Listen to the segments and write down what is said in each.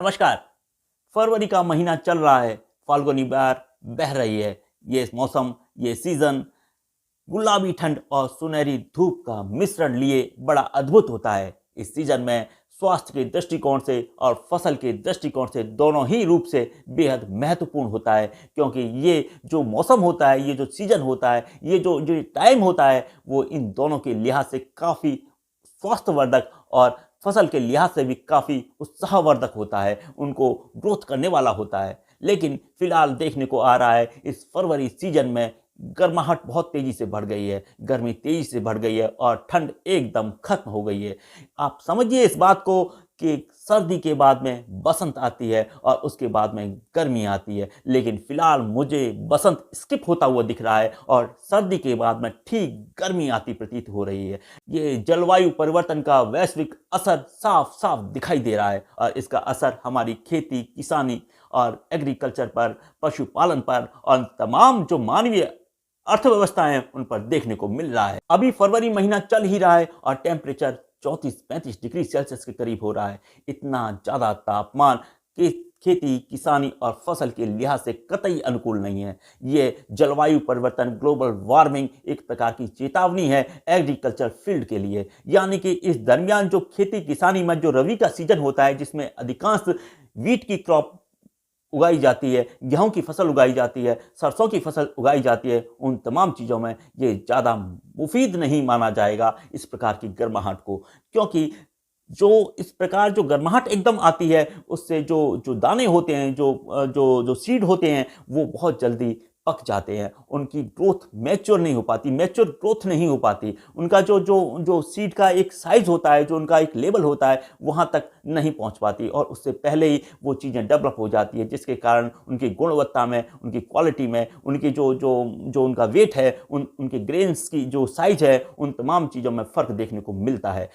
नमस्कार। फरवरी का महीना चल रहा है, फाल्गुनी बहार बह रही है। ये मौसम, ये सीजन गुलाबी ठंड और सुनहरी धूप का मिश्रण लिए बड़ा अद्भुत होता है। इस सीजन में स्वास्थ्य के दृष्टिकोण से और फसल के दृष्टिकोण से दोनों ही रूप से बेहद महत्वपूर्ण होता है, क्योंकि ये जो मौसम होता है, ये जो सीजन होता है, ये जो जो टाइम होता है, वो इन दोनों के लिहाज से काफ़ी स्वास्थ्यवर्धक और फसल के लिहाज से भी काफ़ी उत्साहवर्धक होता है, उनको ग्रोथ करने वाला होता है। लेकिन फिलहाल देखने को आ रहा है इस फरवरी सीजन में गर्माहट बहुत तेज़ी से बढ़ गई है, गर्मी तेज़ी से बढ़ गई है और ठंड एकदम खत्म हो गई है। आप समझिए इस बात को कि सर्दी के बाद में बसंत आती है और उसके बाद में गर्मी आती है, लेकिन फिलहाल मुझे बसंत स्किप होता हुआ दिख रहा है और सर्दी के बाद में ठीक गर्मी आती प्रतीत हो रही है। ये जलवायु परिवर्तन का वैश्विक असर साफ साफ दिखाई दे रहा है और इसका असर हमारी खेती, किसानी और एग्रीकल्चर पर, पशुपालन पर और तमाम जो मानवीय अर्थव्यवस्था है उन पर देखने को मिल रहा है। अभी फरवरी महीना चल ही रहा है और टेम्परेचर 34-35 डिग्री सेल्सियस के करीब हो रहा है। इतना ज़्यादा तापमान कि खेती, किसानी और फसल के लिहाज से कतई अनुकूल नहीं है। ये जलवायु परिवर्तन, ग्लोबल वार्मिंग एक प्रकार की चेतावनी है एग्रीकल्चर फील्ड के लिए। यानी कि इस दरमियान जो खेती किसानी में जो रबी का सीजन होता है, जिसमें अधिकांश वीट की क्रॉप उगाई जाती है, गेहूं की फसल उगाई जाती है, सरसों की फसल उगाई जाती है, उन तमाम चीज़ों में ये ज़्यादा मुफीद नहीं माना जाएगा इस प्रकार की गर्माहट को, क्योंकि जो इस प्रकार जो गर्माहट एकदम आती है उससे जो जो दाने होते हैं, जो सीड होते हैं, वो बहुत जल्दी पक जाते हैं, उनकी ग्रोथ मैच्योर नहीं हो पाती, मैच्योर ग्रोथ नहीं हो पाती। उनका जो जो जो सीड का एक साइज होता है, जो उनका एक लेवल होता है, वहाँ तक नहीं पहुँच पाती और उससे पहले ही वो चीज़ें डेवलप हो जाती है, जिसके कारण उनकी गुणवत्ता में, उनकी क्वालिटी में, उनकी जो जो जो उनका वेट है, उनके ग्रेन्स की जो साइज है, उन तमाम चीज़ों में फ़र्क देखने को मिलता है।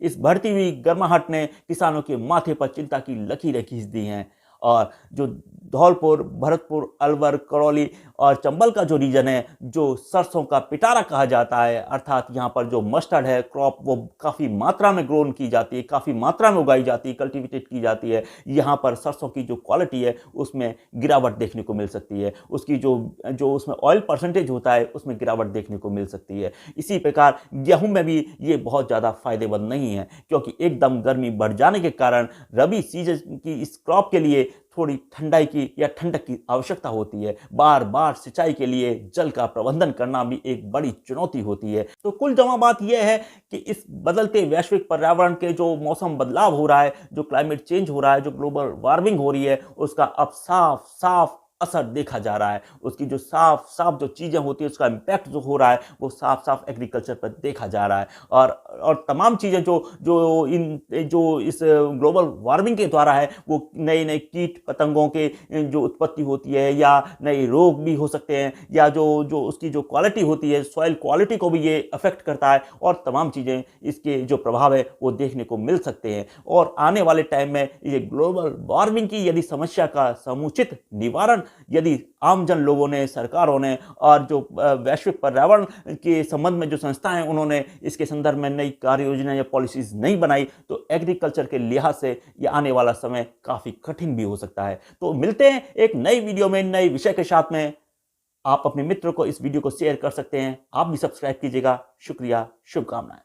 इस बढ़ती हुई गर्माहट ने किसानों के माथे पर चिंता की लकीरें खींच दी हैं और जो धौलपुर, भरतपुर, अलवर, करौली और चंबल का जो रीजन है, जो सरसों का पिटारा कहा जाता है, अर्थात यहाँ पर जो मस्टर्ड है क्रॉप, वो काफ़ी मात्रा में ग्रोन की जाती है, काफ़ी मात्रा में उगाई जाती है, कल्टिवेटेड की जाती है। यहाँ पर सरसों की जो क्वालिटी है उसमें गिरावट देखने को मिल सकती है, उसकी जो जो उसमें ऑयल परसेंटेज होता है उसमें गिरावट देखने को मिल सकती है। इसी प्रकार गेहूं में भी ये बहुत ज़्यादा फायदेमंद नहीं है, क्योंकि एकदम गर्मी बढ़ जाने के कारण रबी सीजन की इस क्रॉप के लिए थोड़ी ठंडाई की या ठंडक की आवश्यकता होती है। बार बार सिंचाई के लिए जल का प्रबंधन करना भी एक बड़ी चुनौती होती है। तो कुल जमा बात यह है कि इस बदलते वैश्विक पर्यावरण के जो मौसम बदलाव हो रहा है, जो क्लाइमेट चेंज हो रहा है, जो ग्लोबल वार्मिंग हो रही है, उसका अब साफ साफ असर देखा जा रहा है। उसकी जो साफ साफ जो चीज़ें होती है, उसका इम्पैक्ट जो हो रहा है, वो साफ साफ एग्रीकल्चर पर देखा जा रहा है और तमाम चीज़ें जो जो इन जो इस ग्लोबल वार्मिंग के द्वारा है, वो नए नए कीट पतंगों के जो उत्पत्ति होती है, या नए रोग भी हो सकते हैं, या जो जो उसकी जो क्वालिटी होती है, सॉइल क्वालिटी को भी ये अफेक्ट करता है और तमाम चीज़ें इसके जो प्रभाव है वो देखने को मिल सकते हैं। और आने वाले टाइम में ये ग्लोबल वार्मिंग की यदि समस्या का समुचित निवारण यदि आमजन लोगों ने, सरकारों ने और जो वैश्विक पर्यावरण के संबंध में जो संस्थाएं हैं, उन्होंने इसके संदर्भ में नई कार्य योजना या पॉलिसीज नहीं बनाई, तो एग्रीकल्चर के लिहाज से ये आने वाला समय काफ़ी कठिन भी हो सकता है। तो मिलते हैं एक नई वीडियो में, नए विषय के साथ में। आप अपने मित्र को इस वीडियो को शेयर कर सकते हैं। आप भी सब्सक्राइब कीजिएगा। शुक्रिया, शुभकामनाएं।